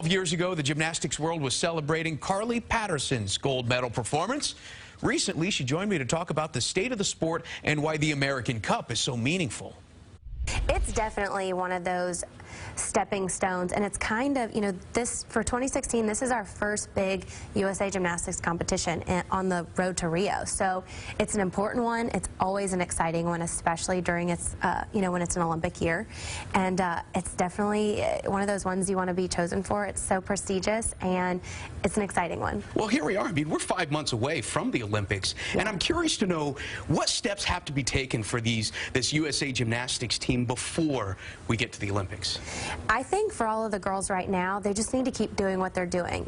Years ago, the gymnastics world was celebrating Carly Patterson's gold medal performance. Recently, she joined me to talk about the state of the sport and why the American Cup is so meaningful. It's definitely one of those stepping stones, and it's kind of, this for 2016, this is our first big USA Gymnastics competition on the road to Rio. So it's an important one. It's always an exciting one, especially during its, when it's an Olympic year. And it's definitely one of those ones you want to be chosen for. It's so prestigious, and it's an exciting one. Well, here we are. I mean, we're 5 months away from the Olympics, and I'm curious to know what steps have to be taken for this USA Gymnastics team before we get to the Olympics. I think for all of the girls right now, they just need to keep doing what they're doing.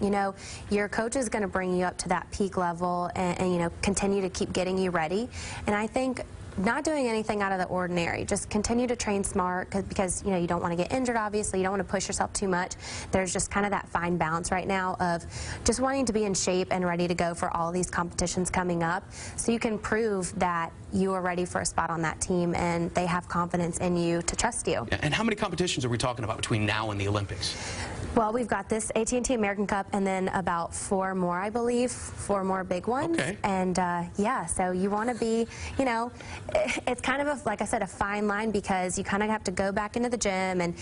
Your coach is going to bring you up to that peak level and continue to keep getting you ready. And I think not doing anything out of the ordinary. Just continue to train smart because you don't want to get injured, obviously. You don't want to push yourself too much. There's just kind of that fine balance right now of just wanting to be in shape and ready to go for all these competitions coming up so you can prove that you are ready for a spot on that team and they have confidence in you to trust you. And how many competitions are we talking about between now and the Olympics? Well, we've got this AT&T American Cup and then about 4 more, I believe, 4 more big ones. Okay. And yeah, so you want to be, it's kind of, like I said, a fine line because you kind of have to go back into the gym and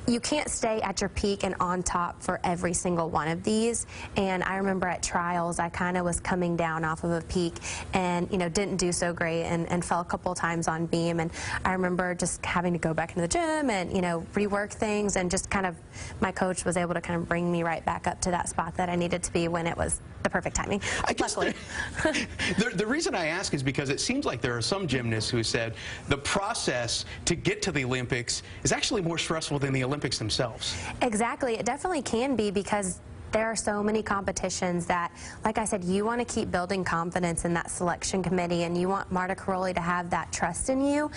you can't stay at your peak and on top for every single one of these. And I remember at trials, I kind of was coming down off of a peak and, didn't do so great and fell a couple times on beam. And I remember just having to go back into the gym and, rework things, and just kind of, my coach was able to kind of bring me right back up to that spot that I needed to be when it was the perfect timing. I guess the reason I ask is because it seems like there are some gymnasts who said the process to get to the Olympics is actually more stressful than the Olympics themselves. Exactly. It definitely can be because there are so many competitions that, like I said, you want to keep building confidence in that selection committee, and you want Marta Caroli to have that trust in you,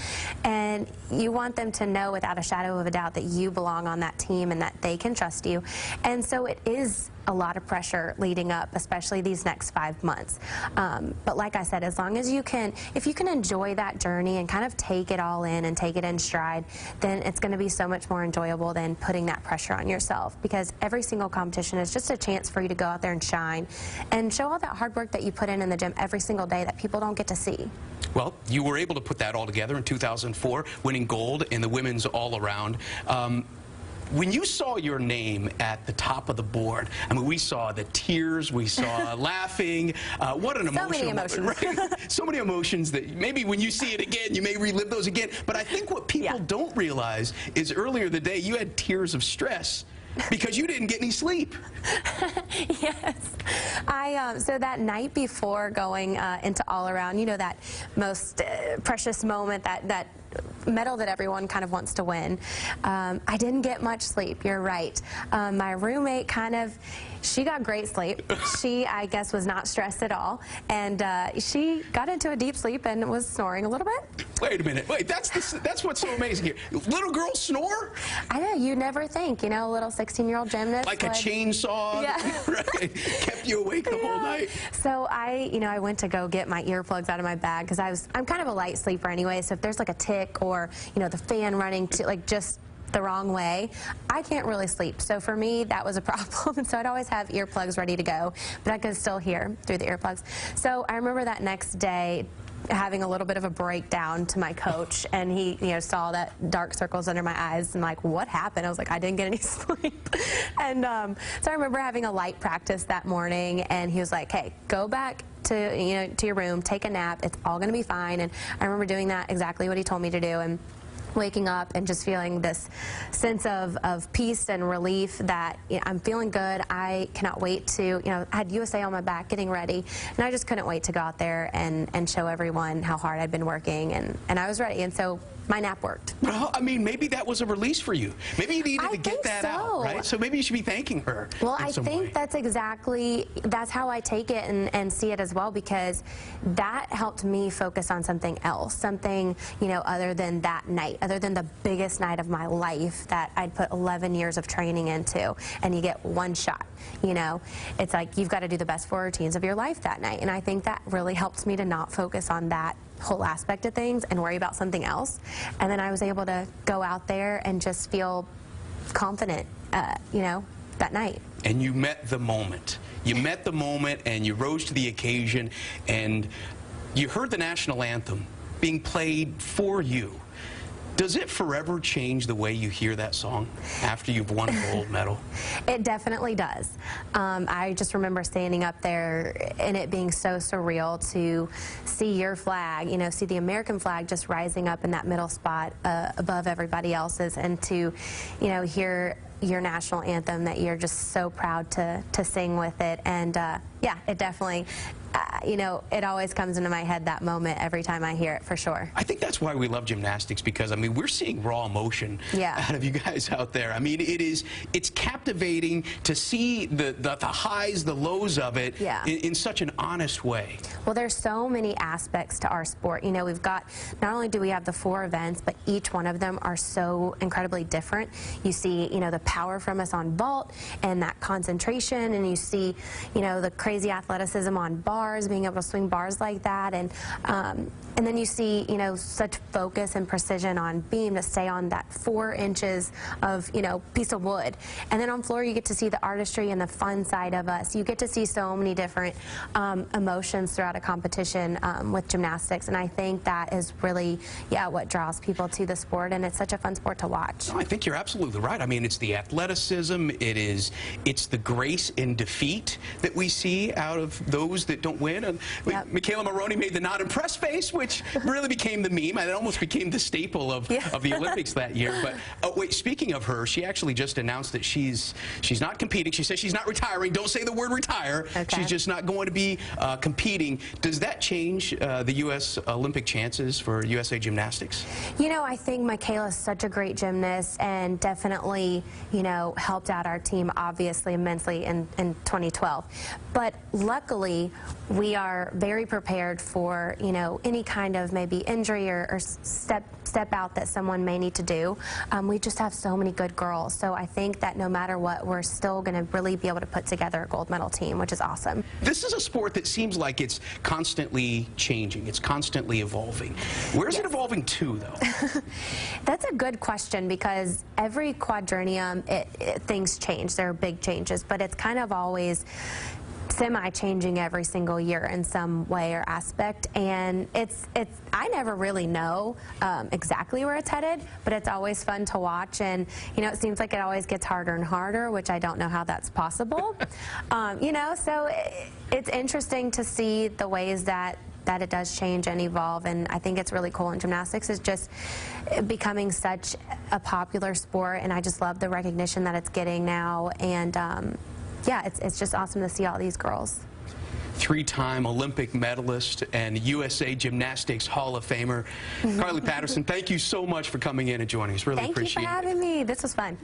and you want them to know without a shadow of a doubt that you belong on that team and that they can trust you. And so it is a lot of pressure leading up, especially these next 5 months. But like I said, as long as you can, if you can enjoy that journey and kind of take it all in and take it in stride, then it's going to be so much more enjoyable than putting that pressure on yourself, because every single competition is just a chance for you to go out there and shine and show all that hard work that you put in the gym every single day that people don't get to see. Well, you were able to put that all together in 2004, winning gold in the women's all-around. When you saw your name at the top of the board, I mean, we saw the tears, we saw laughing. What an emotional So many emotions. Right? So many emotions that maybe when you see it again, you may relive those again. But I think what people don't realize is earlier the day you had tears of stress because you didn't get any sleep. Yes. So that night before going into all-around, that most precious moment, that medal that everyone kind of wants to win, I didn't get much sleep. You're right. My roommate she got great sleep. She, I guess, was not stressed at all, and she got into a deep sleep and was snoring a little bit. Wait a minute. Wait, that's what's so amazing here. Little girls snore? I know. You never think, a little 16-year-old gymnast like a chainsaw, right? Kept you awake the whole night. So I went to go get my earplugs out of my bag because I'm kind of a light sleeper anyway. So if there's like a tick or the fan running to just the wrong way, I can't really sleep. So for me, that was a problem. And so I'd always have earplugs ready to go, but I could still hear through the earplugs. So I remember that next day having a little bit of a breakdown to my coach, and he saw that dark circles under my eyes and like, what happened? I was like, I didn't get any sleep. And so I remember having a light practice that morning, and he was like, hey, go back to to your room, take a nap, it's all gonna be fine. And I remember doing that, exactly what he told me to do, and waking up and just feeling this sense of peace and relief that I'm feeling good. I cannot wait to, I had USA on my back getting ready, and I just couldn't wait to go out there and show everyone how hard I'd been working, and I was ready. And so my nap worked. Well, I mean, maybe that was a release for you. Maybe you needed to get that out, right? So maybe you should be thanking her. Well, I think that's how I take it and see it as well, because that helped me focus on something else, something, other than that night, other than the biggest night of my life that I'd put 11 years of training into, and you get one shot, It's like you've got to do the best 4 routines of your life that night, and I think that really helped me to not focus on that whole aspect of things and worry about something else. And then I was able to go out there and just feel confident, that night. And you met the moment. You met the moment, and you rose to the occasion, and you heard the national anthem being played for you. Does it forever change the way you hear that song after you've won a gold medal? It definitely does. I just remember standing up there and it being so surreal to see your flag, you know, see the American flag just rising up in that middle spot above everybody else's, and to, you know, hear your national anthem that you're just so proud to sing with it. And yeah, it definitely, you know, it always comes into my head, that moment, every time I hear it, for sure. I think that's why we love gymnastics, because, I mean, we're seeing raw emotion out of you guys out there. I mean, it's captivating to see the highs, the lows of it in such an honest way. Well, there's so many aspects to our sport. You know, we've got, not only do we have the 4 events, but each one of them are so incredibly different. You see, you know, the power from us on vault and that concentration, and you see, you know, the crazy athleticism on bars, being able to swing bars like that, and then you see, you know, such focus and precision on beam to stay on that 4 inches of, you know, piece of wood. And then on floor, you get to see the artistry and the fun side of us. You get to see so many different emotions throughout a competition with gymnastics, and I think that is really, what draws people to the sport, and it's such a fun sport to watch. No, I think you're absolutely right. I mean, it's the athleticism, it's the grace in defeat that we see out of those that don't win. And Michaela Maroney made the not impressed face, which really became the meme. It almost became the staple of the Olympics that year. But wait, speaking of her, she actually just announced that she's not competing. She says she's not retiring. Don't say the word retire. Okay. She's just not going to be competing. Does that change the U.S. Olympic chances for USA Gymnastics? You know, I think Michaela's such a great gymnast, and definitely, you know, helped out our team obviously immensely in 2012. But luckily, we are very prepared for, you know, any kind of maybe injury or step out that someone may need to do. We just have so many good girls, so I think that no matter what, we're still going to really be able to put together a gold medal team, which is awesome. This is a sport that seems like it's constantly changing. It's constantly evolving. Where's it evolving to, though? That's a good question, because every quadrennium, things change. There are big changes, but it's kind of always semi-changing every single year in some way or aspect, and I never really know exactly where it's headed, but it's always fun to watch. And you know, it seems like it always gets harder and harder, which I don't know how that's possible. You know, so it's interesting to see the ways that it does change and evolve, and I think it's really cool. And gymnastics is just becoming such a popular sport, and I just love the recognition that it's getting now. And yeah, it's just awesome to see all these girls. 3-time Olympic medalist and USA Gymnastics Hall of Famer, Carly Patterson, thank you so much for coming in and joining us. Really appreciate it. Thank you for having me. This was fun.